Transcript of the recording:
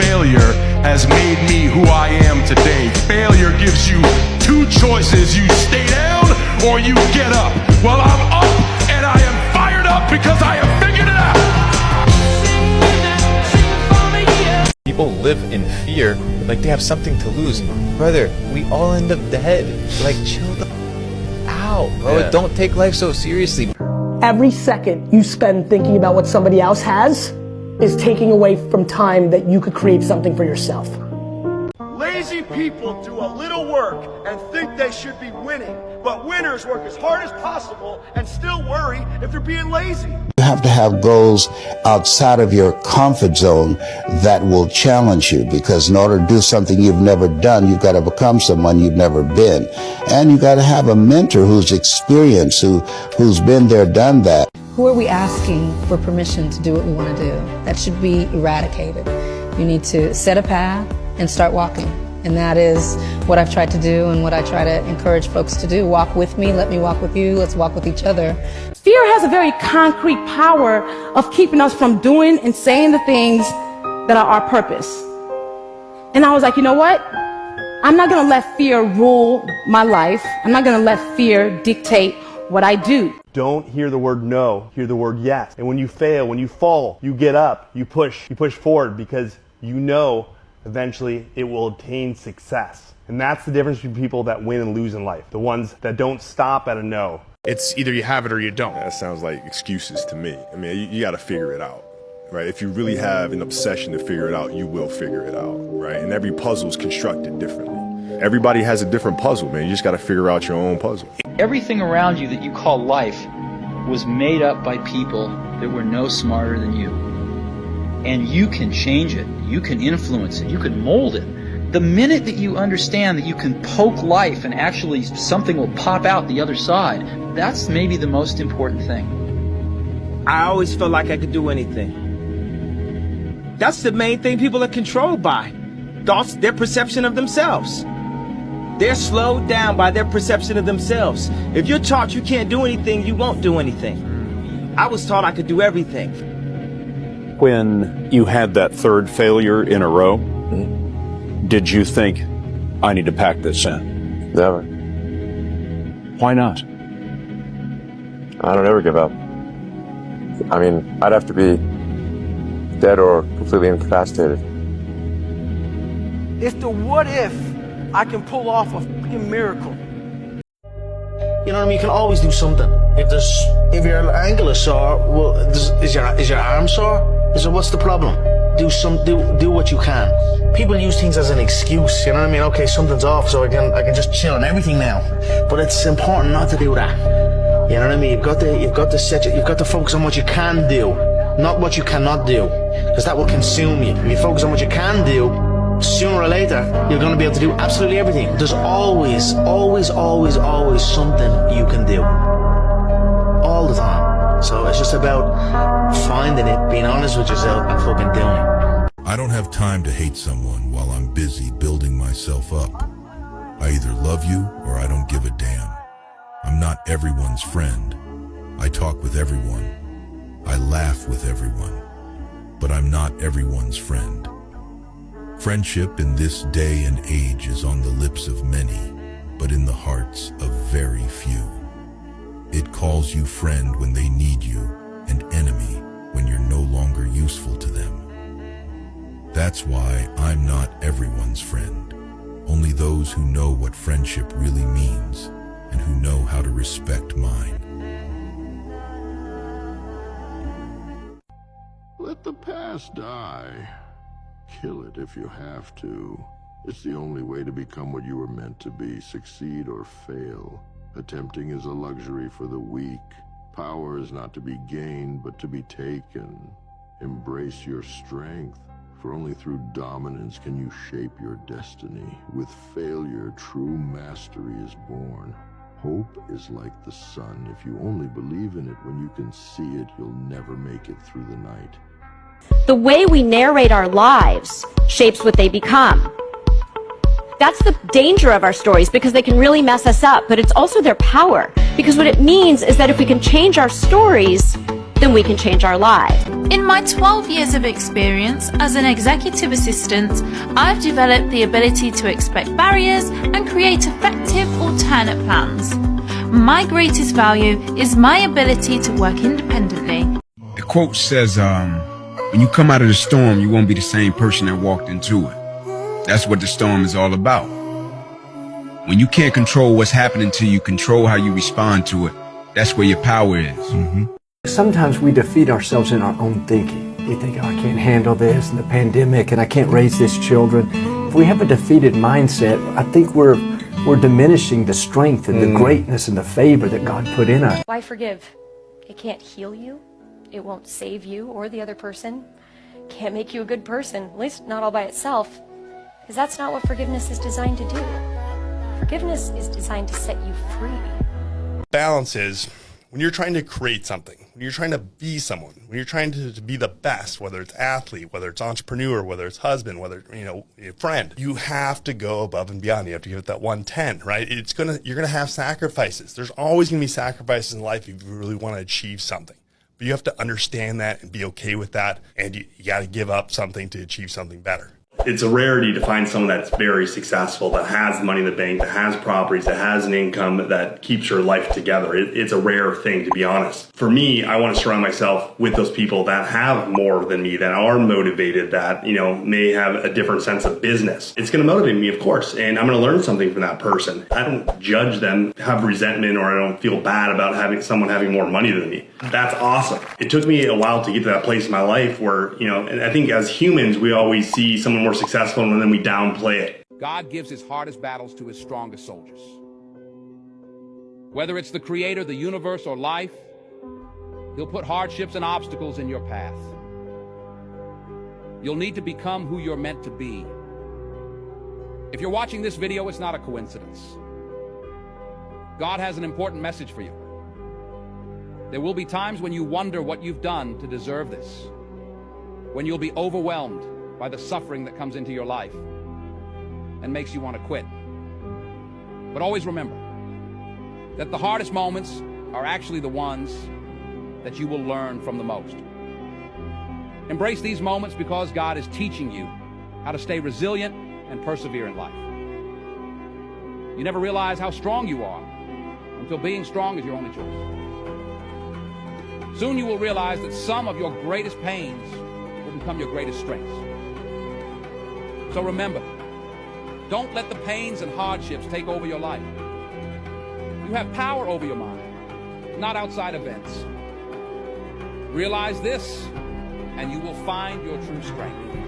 failure has made me who I am today. Failure gives you two choices. You stay down or you get up. Well, I'm up and I am fired up because I have figured it out. People live in fear like they have something to lose. Brother, we all end up dead. Like, chill the out, bro. Yeah. Don't take life so seriously. Every second you spend thinking about what somebody else has is taking away from time that you could create something for yourself. Lazy people do a little work and think they should be winning, but winners work as hard as possible and still worry if they're being lazy. You have to have goals outside of your comfort zone that will challenge you, because in order to do something you've never done, you've got to become someone you've never been. And you've got to have a mentor who's experienced, who's been there, done that. Who are we asking for permission to do what we want to do? That should be eradicated. You need to set a path and start walking. And that is what I've tried to do and what I try to encourage folks to do. Walk with me, let me walk with you, let's walk with each other. Fear has a very concrete power of keeping us from doing and saying the things that are our purpose. And I was like, you know what? I'm not gonna let fear rule my life. I'm not gonna let fear dictate what I do. Don't hear the word no, hear the word yes. And when you fail, when you fall, you get up, you push forward, because you know eventually it will obtain success. And that's the difference between people that win and lose in life. The ones that don't stop at a no. It's either you have it or you don't. That sounds like excuses to me. I mean, you got to figure it out, right? If you really have an obsession to figure it out, you will figure it out, right? And every puzzle is constructed differently. Everybody has a different puzzle, man. You just got to figure out your own puzzle. Everything around you that you call life was made up by people that were no smarter than you. And you can change it. You can influence it. You can mold it. The minute that you understand that you can poke life and actually something will pop out the other side, that's maybe the most important thing. I always felt like I could do anything. That's the main thing people are controlled by. Thoughts, their perception of themselves. They're slowed down by their perception of themselves. If you're taught you can't do anything, you won't do anything. I was taught I could do everything. When you had that third failure in a row, did you think, I need to pack this in? Never. Why not? I don't ever give up. I mean, I'd have to be dead or completely incapacitated. It's the what if I can pull off a fucking miracle. You know what I mean? You can always do something. If your ankle is sore, well, is your arm sore? What's the problem? Do what you can. People use things as an excuse. You know what I mean? Okay, something's off, so I can just chill on everything now. But it's important not to do that. You know what I mean? You've got to focus on what you can do, not what you cannot do, because that will consume you. If you focus on what you can do, sooner or later, you're going to be able to do absolutely everything. There's always, always, always, always something you can do. All the time. So it's just about finding it, being honest with yourself, and fucking doing it. I don't have time to hate someone while I'm busy building myself up. I either love you or I don't give a damn. I'm not everyone's friend. I talk with everyone. I laugh with everyone. But I'm not everyone's friend. Friendship in this day and age is on the lips of many, but in the hearts of very few. It calls you friend when they need you, and enemy when you're no longer useful to them. That's why I'm not everyone's friend. Only those who know what friendship really means, and who know how to respect mine. Let the past die. Kill it if you have to. It's the only way to become what you were meant to be, succeed or fail. Attempting is a luxury for the weak. Power is not to be gained, but to be taken. Embrace your strength, for only through dominance can you shape your destiny. With failure, true mastery is born. Hope is like the sun. If you only believe in it when you can see it, you'll never make it through the night. The way we narrate our lives shapes what they become. That's the danger of our stories, because they can really mess us up, but it's also their power. Because what it means is that if we can change our stories, then we can change our lives. In my 12 years of experience as an executive assistant, I've developed the ability to expect barriers and create effective alternate plans. My greatest value is my ability to work independently. The quote says, when you come out of the storm, you won't be the same person that walked into it. That's what the storm is all about. When you can't control what's happening to you, control how you respond to it. That's where your power is. Sometimes we defeat ourselves in our own thinking. We think, oh, I can't handle this and the pandemic and I can't raise these children. If we have a defeated mindset, I think we're diminishing the strength and the greatness and the favor that God put in us. Why forgive? It can't heal you. It won't save you or the other person. It can't make you a good person, at least not all by itself. Because that's not what forgiveness is designed to do. Forgiveness is designed to set you free. Balance is when you're trying to create something, when you're trying to be someone, when you're trying to be the best, whether it's athlete, whether it's entrepreneur, whether it's husband, whether, friend, you have to go above and beyond. You have to give it that 110, right? You're going to have sacrifices. There's always going to be sacrifices in life if you really want to achieve something. But you have to understand that and be okay with that. And you got to give up something to achieve something better. It's a rarity to find someone that's very successful, that has money in the bank, that has properties, that has an income that keeps your life together. It's a rare thing, to be honest. For me, I want to surround myself with those people that have more than me, that are motivated, that, may have a different sense of business. It's going to motivate me, of course, and I'm going to learn something from that person. I don't judge them, have resentment, or I don't feel bad about having someone having more money than me. That's awesome. It took me a while to get to that place in my life where, and I think as humans, we always see someone more successful and then we downplay it. God gives his hardest battles to his strongest soldiers. Whether it's the creator, the universe, or life, he'll put hardships and obstacles in your path. You'll need to become who you're meant to be. If you're watching this video, it's not a coincidence. God has an important message for you. There will be times when you wonder what you've done to deserve this, when you'll be overwhelmed by the suffering that comes into your life and makes you want to quit. But always remember that the hardest moments are actually the ones that you will learn from the most. Embrace these moments because God is teaching you how to stay resilient and persevere in life. You never realize how strong you are until being strong is your only choice. Soon you will realize that some of your greatest pains will become your greatest strengths. So remember, don't let the pains and hardships take over your life. You have power over your mind, not outside events. Realize this, and you will find your true strength.